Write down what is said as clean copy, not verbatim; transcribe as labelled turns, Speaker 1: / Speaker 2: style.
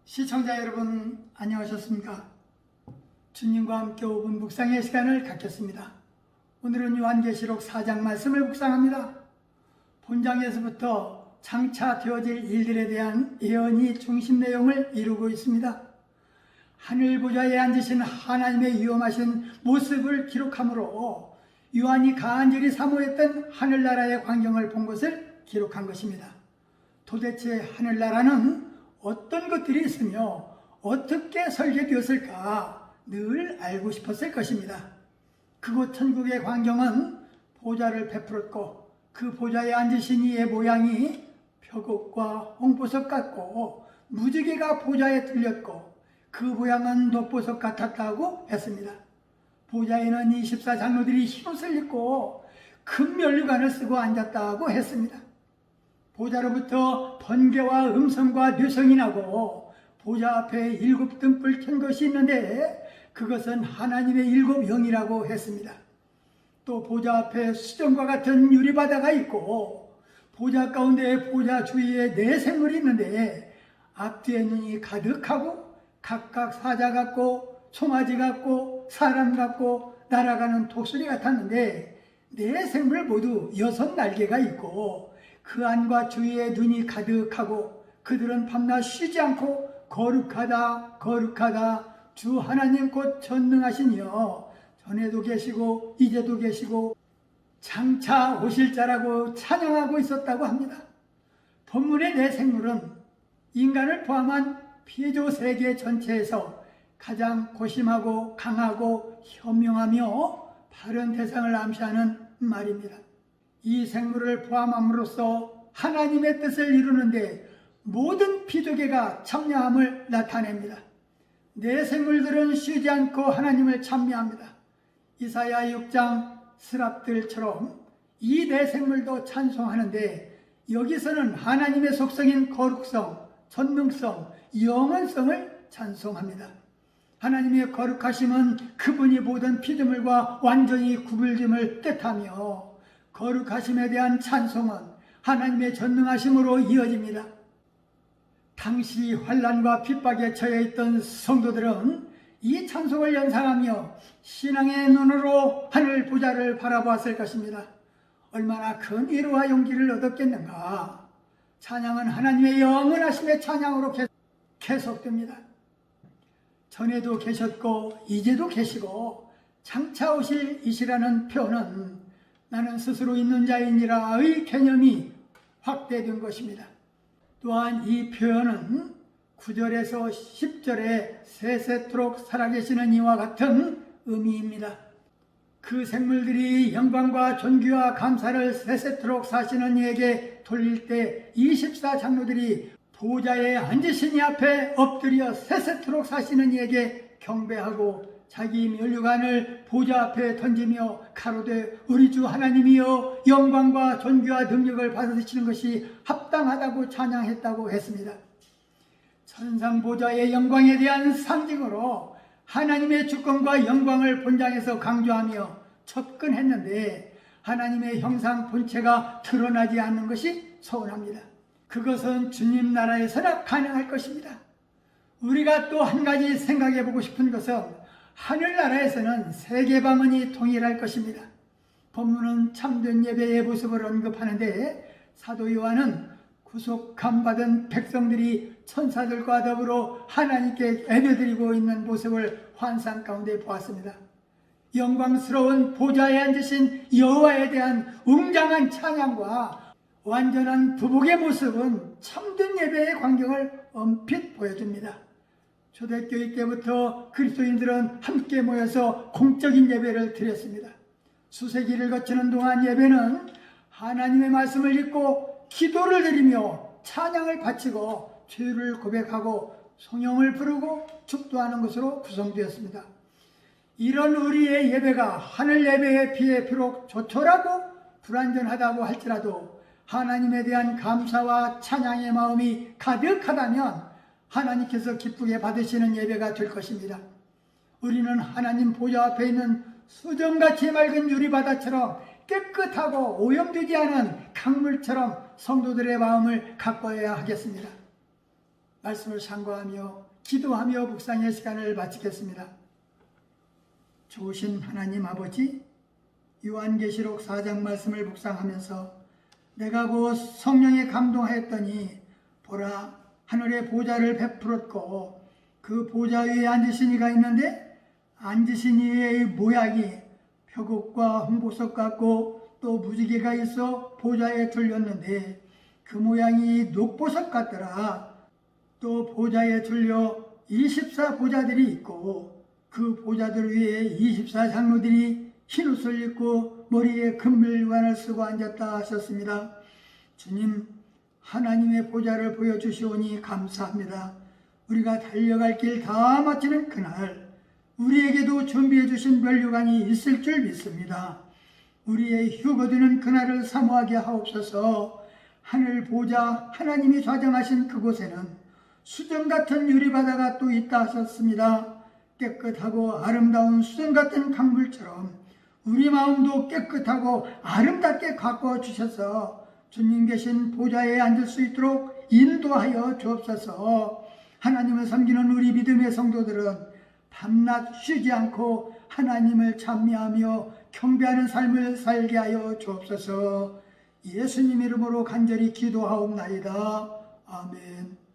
Speaker 1: 시청자 여러분, 안녕하셨습니까? 주님과 함께 5분 묵상의 시간을 갖겠습니다. 오늘은 요한계시록 4장 말씀을 묵상합니다. 본장에서부터 장차 되어질 일들에 대한 예언이 중심 내용을 이루고 있습니다. 하늘 보좌에 앉으신 하나님의 위엄하신 모습을 기록하므로 요한이 간절히 사모했던 하늘나라의 광경을 본 것을 기록한 것입니다. 도대체 하늘나라는 어떤 것들이 있으며 어떻게 설계되었을까 늘 알고 싶었을 것입니다. 그곳 천국의 광경은 보좌를 베풀었고 그 보좌에 앉으신 이의 모양이 벽옥과 홍보석 같고 무지개가 보좌에 들렸고 그 모양은 녹보석 같았다고 했습니다. 보좌에는 24장로들이 흰옷을 입고 큰 면류관을 쓰고 앉았다고 했습니다. 보좌로부터 번개와 음성과 뇌성이 나고 보좌 앞에 7 등불 켠 것이 있는데 그것은 하나님의 7 영이라고 했습니다. 또 보좌 앞에 수정과 같은 유리바다가 있고 보좌 가운데 보좌 주위에 4 생물이 있는데 앞뒤에 눈이 가득하고 각각 사자 같고 송아지 같고 사람 같고 날아가는 독수리 같았는데 4 생물 모두 6 날개가 있고 그 안과 주위에 눈이 가득하고 그들은 밤낮 쉬지 않고 거룩하다 거룩하다 주 하나님 곧 전능하신 이여 전에도 계시고 이제도 계시고 장차 오실 자라고 찬양하고 있었다고 합니다. 본문의 4 생물은 인간을 포함한 피조 세계 전체에서 가장 고심하고 강하고 현명하며 바른 대상을 암시하는 말입니다. 이 생물을 포함함으로써 하나님의 뜻을 이루는데 모든 피조계가 참여함을 나타냅니다. 4 생물들은 쉬지 않고 하나님을 찬미합니다. 이사야 6장 스랍들처럼 이 4 생물도 찬송하는데 여기서는 하나님의 속성인 거룩성, 전능성, 영원성을 찬송합니다. 하나님의 거룩하심은 그분이 모든 피조물과 완전히 구별됨을 뜻하며 거룩하심에 대한 찬송은 하나님의 전능하심으로 이어집니다. 당시 환난과 핍박에 처해 있던 성도들은 이 찬송을 연상하며 신앙의 눈으로 하늘 보좌를 바라보았을 것입니다. 얼마나 큰 위로와 용기를 얻었겠는가. 찬양은 하나님의 영원하심의 찬양으로 계속됩니다. 전에도 계셨고 이제도 계시고 장차 오실 이시라는 표현은 나는 스스로 있는 자이니라의 개념이 확대된 것입니다. 또한 이 표현은 9절에서 10절에 세세토록 살아계시는 이와 같은 의미입니다. 그 생물들이 영광과 존귀와 감사를 세세토록 사시는 이에게 돌릴 때 24장로들이 보좌에 앉으신 이 앞에 엎드려 세세토록 사시는 이에게 경배하고 자기 면류관을 보좌 앞에 던지며 가로되 우리 주 하나님이여 영광과 존귀와 능력을 받으시는 것이 합당하다고 찬양했다고 했습니다. 천상 보좌의 영광에 대한 상징으로 하나님의 주권과 영광을 본장에서 강조하며 접근했는데 하나님의 형상 본체가 드러나지 않는 것이 서운합니다. 그것은 주님 나라에서나 가능할 것입니다. 우리가 또 한 가지 생각해 보고 싶은 것은 하늘나라에서는 세계 방언이 동일할 것입니다. 본문은 참된 예배의 모습을 언급하는데 사도 요한은 구속함 받은 백성들이 천사들과 더불어 하나님께 예배드리고 있는 모습을 환상 가운데 보았습니다. 영광스러운 보좌에 앉으신 여호와에 대한 웅장한 찬양과 완전한 부복의 모습은 참된 예배의 광경을 엄핏 보여줍니다. 초대교회 때부터 그리스도인들은 함께 모여서 공적인 예배를 드렸습니다. 수세기를 거치는 동안 예배는 하나님의 말씀을 읽고 기도를 드리며 찬양을 바치고 죄를 고백하고 성령을 부르고 축도하는 것으로 구성되었습니다. 이런 우리의 예배가 하늘 예배에 비해 비록 조촐하고 불완전하다고 할지라도 하나님에 대한 감사와 찬양의 마음이 가득하다면 하나님께서 기쁘게 받으시는 예배가 될 것입니다. 우리는 하나님 보좌 앞에 있는 수정같이 맑은 유리바다처럼 깨끗하고 오염되지 않은 강물처럼 성도들의 마음을 가꿔야 하겠습니다. 말씀을 상고하며 기도하며 묵상의 시간을 마치겠습니다. 좋으신 하나님 아버지, 요한계시록 4장 말씀을 묵상하면서 내가 곧 성령에 감동하였더니 보라, 하늘의 보좌를 베풀었고 그 보좌 위에 앉으신 이가 있는데 앉으신 이의 모양이 표국과 홍보석 같고 또 무지개가 있어 보좌에 들렸는데 그 모양이 녹보석 같더라. 또 보좌에 들려 24보좌들이 있고 그 보좌들 위에 24장로들이 흰옷을 입고 머리에 금밀관을 쓰고 앉았다 하셨습니다. 주님, 하나님의 보좌를 보여주시오니 감사합니다. 우리가 달려갈 길 다 마치는 그날 우리에게도 준비해 주신 면류관이 있을 줄 믿습니다. 우리의 휴거되는 그날을 사모하게 하옵소서. 하늘 보좌 하나님이 좌정하신 그곳에는 수정 같은 유리바다가 또 있다 하셨습니다. 깨끗하고 아름다운 수정 같은 강물처럼 우리 마음도 깨끗하고 아름답게 가꿔 주셔서 주님 계신 보좌에 앉을 수 있도록 인도하여 주옵소서. 하나님을 섬기는 우리 믿음의 성도들은 밤낮 쉬지 않고 하나님을 찬미하며 경배하는 삶을 살게 하여 주옵소서. 예수님 이름으로 간절히 기도하옵나이다. 아멘.